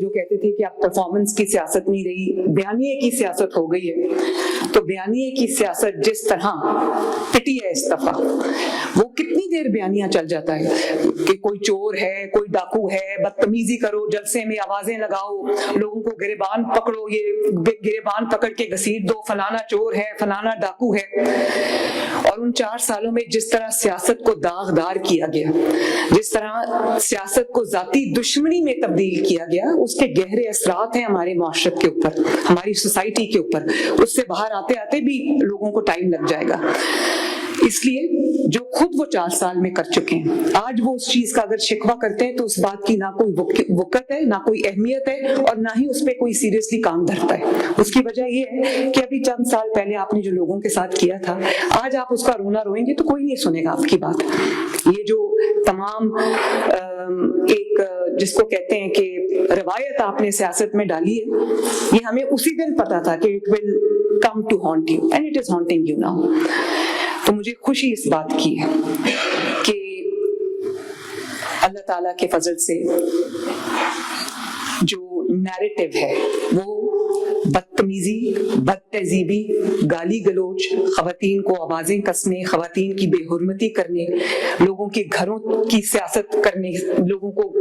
جو کہتے تھے کہ اب پرفارمنس کی سیاست نہیں رہی، بیانیے کی سیاست ہو گئی ہے، تو بیانیے کی سیاست جس طرح پٹی ہے اس دفعہ، وہ کتنی دیر بیانیہ چل جاتا ہے کہ کوئی چور ہے، کوئی ڈاکو ہے، بدتمیزی کرو، جلسے میں آوازیں لگاؤ، لوگوں کو گریبان پکڑو، یہ گریبان پکڑ کے گھسیٹ دو، فلانا چور ہے، فلانا ڈاکو ہے۔ اور ان 4 سالوں میں جس طرح سیاست کو داغدار کیا گیا، جس طرح سیاست کو ذاتی دشمنی میں تبدیل کیا گیا، اس کے گہرے اثرات ہیں ہمارے معاشرت کے اوپر، ہماری سوسائٹی کے اوپر۔ اس سے باہر آتے آتے بھی لوگوں کو ٹائم لگ جائے گا۔ اس لیے جو خود وہ 4 سال میں کر چکے ہیں، آج وہ اس چیز کا اگر شکوہ کرتے ہیں تو اس بات کی نہ کوئی وقت ہے، نہ کوئی اہمیت ہے، اور نہ ہی اس پہ کوئی سیریسلی کام دھرتا ہے۔ اس کی وجہ یہ ہے کہ ابھی چند سال پہلے آپ نے جو لوگوں کے ساتھ کیا تھا، آج آپ اس کا رونا روئیں گے تو کوئی نہیں سنے گا آپ کی بات۔ یہ جو تمام ایک جس کو کہتے ہیں کہ روایت آپ نے سیاست میں ڈالی ہے، یہ ہمیں اسی دن پتا تھا کہ it will come to haunt you and it is haunting you now۔ تو مجھے خوشی اس بات کی ہے کہ اللہ تعالیٰ کے فضل سے جو نیریٹو ہے وہ بدتمیزی، بد تہذیبی، گالی گلوچ، خواتین کو آوازیں کسنے، خواتین کی بے حرمتی کرنے، لوگوں کے گھروں کی سیاست کرنے، لوگوں کو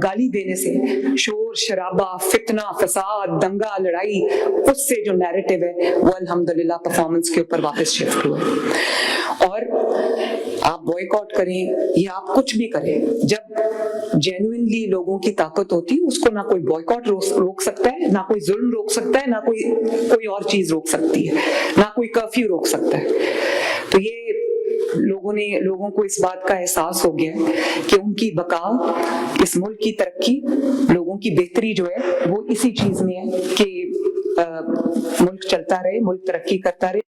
گالی دینے سے، شور شرابہ، فتنہ فساد، دنگا لڑائی، اس سے جو نیریٹو ہے وہ الحمدللہ پرفارمنس کے اوپر واپس شفٹ ہوا ہے۔ اور آپ بوائیکاٹ کریں یا آپ کچھ بھی کریں، جب جینوئنلی لوگوں کی طاقت ہوتی ہے، اس کو نہ کوئی بوائیکاٹ روک سکتا ہے، نہ کوئی ظلم روک سکتا ہے، نہ کوئی اور چیز روک سکتی ہے، نہ کوئی کرفیو روک سکتا ہے۔ تو یہ لوگوں کو اس بات کا احساس ہو گیا ہے کہ ان کی بقا، اس ملک کی ترقی، لوگوں کی بہتری جو ہے وہ اسی چیز میں ہے کہ ملک چلتا رہے، ملک ترقی کرتا رہے۔